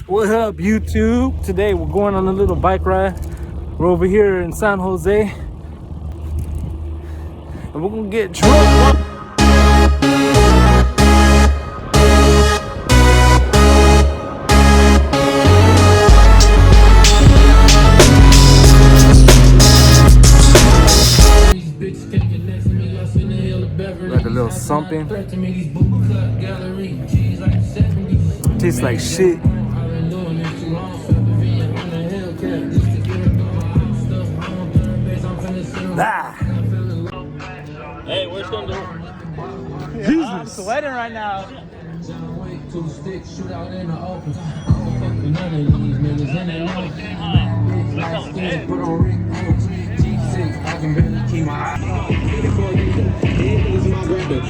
What up, YouTube? Today we're going on a little bike ride. We're over here in San Jose, and we're gonna get drunk. Like a little something. Tastes like shit. Ah. Hey, where's going to Jesus. I'm sweating right now.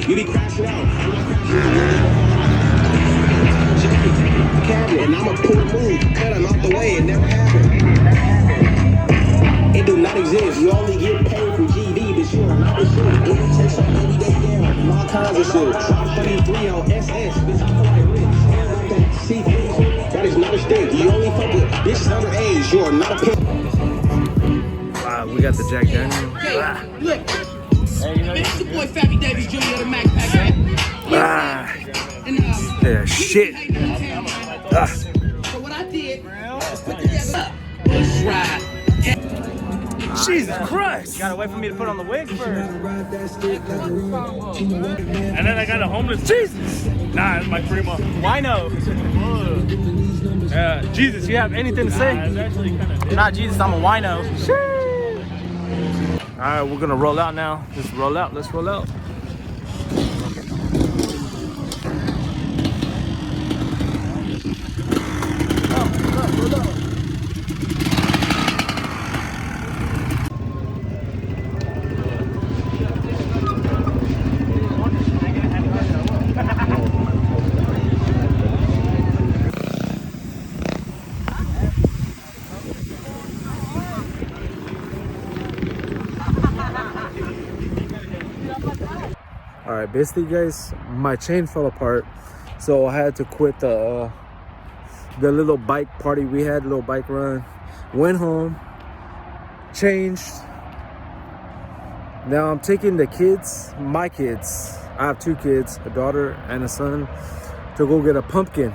You be crashing out. And I'ma pull a move, cut him out the way, it never happened. It do not exist. You only get paid for GD, but you are not the shit. It takes up every day down, and all kinds of shit. Try 33 on SS, bitch, I feel like rich. C3, that is not a stick. You only fuck with bitches underage. You are not a pimp. We got the Jack Daniel. Look, it's the boy Fabby Davis Jr. the Mac Pack, right? Yeah, shit. So what I did was put together Bush Ride. Jesus Christ! You gotta wait for me to put on the wig first. And then I got a homeless. Jesus! Nah, it's my primo. Wino. Jesus, you have anything to say? It's actually kind of. Not Jesus, I'm a wino. Alright, we're gonna roll out now. Just roll out, let's roll out. Alright, basically guys, my chain fell apart, so I had to quit the little bike party we had, little bike run. Went home, changed. Now I'm taking the kids, my kids, I have two kids, a daughter and a son, to go get a pumpkin.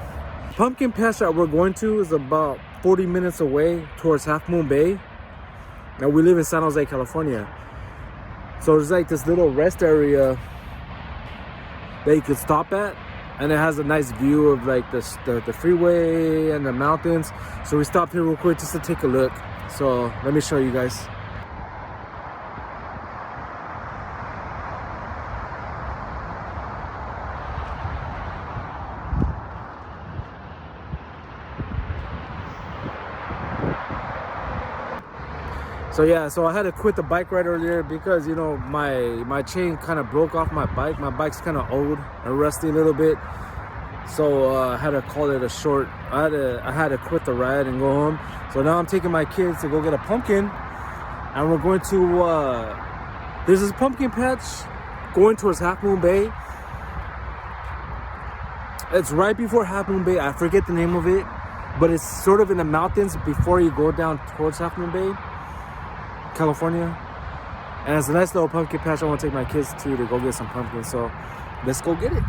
Pumpkin patch that we're going to is about 40 minutes away towards Half Moon Bay. Now we live in San Jose, California. So there's like this little rest area that you could stop at, and it has a nice view of like the freeway and the mountains. So we stopped here real quick just to take a look. So let me show you guys. So yeah, so I had to quit the bike ride earlier because, you know, my chain kind of broke off my bike. My bike's kind of old and rusty a little bit, so I had to call it a short. I had to quit the ride and go home. So now I'm taking my kids to go get a pumpkin, and we're going to there's this pumpkin patch going towards Half Moon Bay. It's right before Half Moon Bay. I forget the name of it, but it's sort of in the mountains before you go down towards Half Moon Bay, California. And it's a nice little pumpkin patch I want to take my kids to go get some pumpkins. So let's go get it.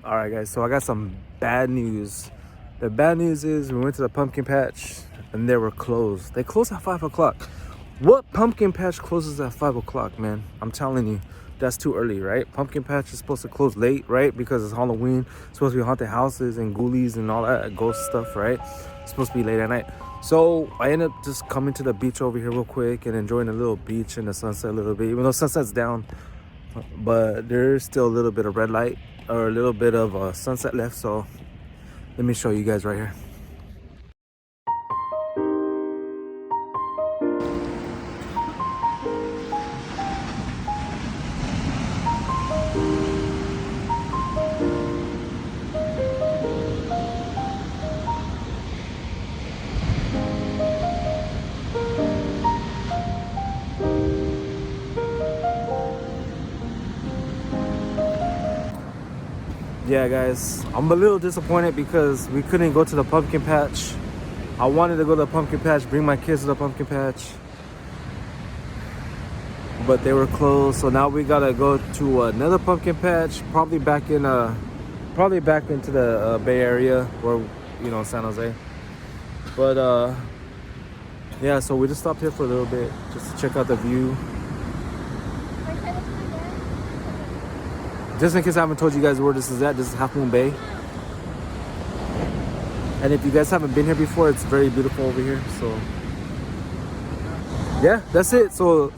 All right guys, so I got some bad news. The bad news is we went to the pumpkin patch and they were closed. They closed at 5 o'clock. What pumpkin patch closes at 5 o'clock, man? I'm telling you, that's too early, right? Pumpkin patch is supposed to close late, right? Because it's Halloween. It's supposed to be haunted houses and ghoulies and all that ghost stuff, right? It's supposed to be late at night. So I ended up just coming to the beach over here real quick and enjoying a little beach and the sunset a little bit, even though sunset's down, but there's still a little bit of red light or a little bit of sunset left. So let me show you guys right here. yeah, guys, I'm a little disappointed because we couldn't go to the pumpkin patch. I wanted to go to the pumpkin patch, bring my kids to the pumpkin patch, but they were closed. So now we gotta go to another pumpkin patch, probably back into the Bay Area, or San Jose. But yeah, so we just stopped here for a little bit just to check out the view. Just in case I haven't told you guys where this is at, this is Half Moon Bay. And if you guys haven't been here before, it's very beautiful over here. So yeah, that's it. So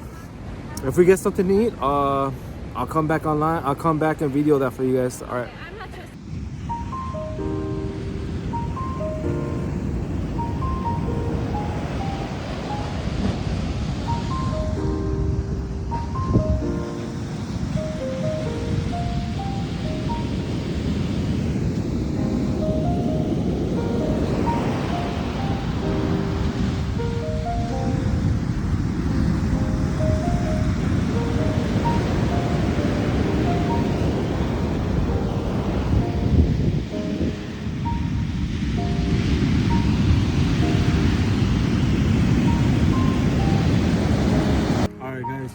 if we get something to eat, I'll come back online. I'll come back and video that for you guys. All right.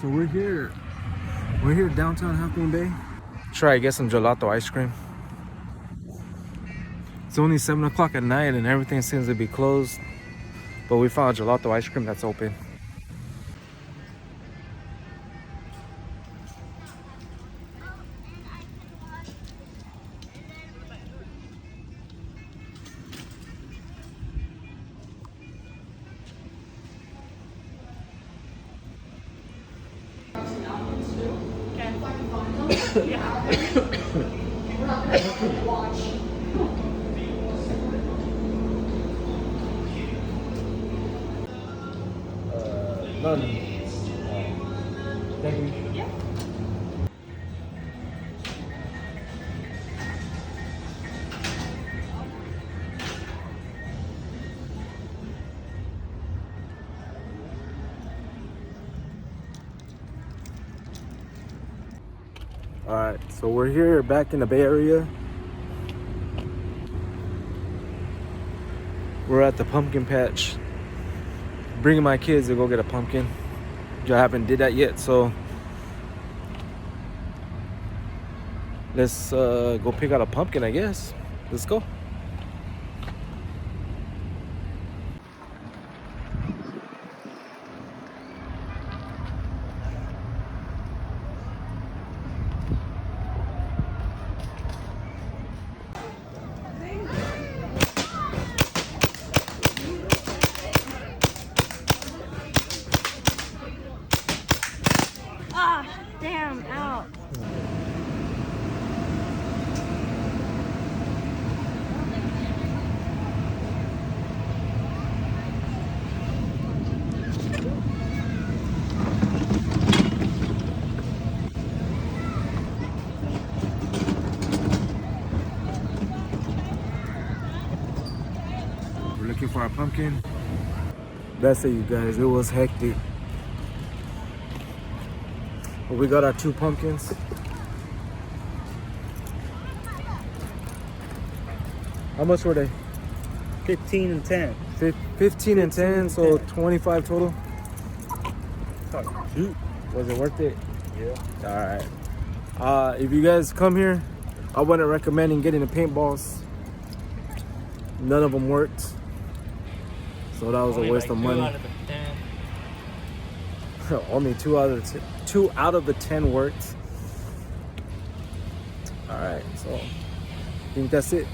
So we're here downtown Half Moon Bay. Try to get some gelato ice cream. It's only 7 o'clock at night and everything seems to be closed, but we found gelato ice cream that's open. None. Thank you. Yeah. All right, so we're here back in the Bay Area. We're at the pumpkin patch, bringing my kids to go get a pumpkin. I haven't did that yet, so let's go pick out a pumpkin, I guess. Let's go. Damn, out. We're looking for a pumpkin. That's it, you guys. It was hectic. But we got our 2 pumpkins. How much were they? 15 and 10. 15 and 10, so 25 total. Shoot. Was it worth it? Yeah. All right. If you guys come here, I wouldn't recommend getting the paintballs. None of them worked. So that was a waste of money. Only 2 out of the 10 worked. All right, so I think that's it.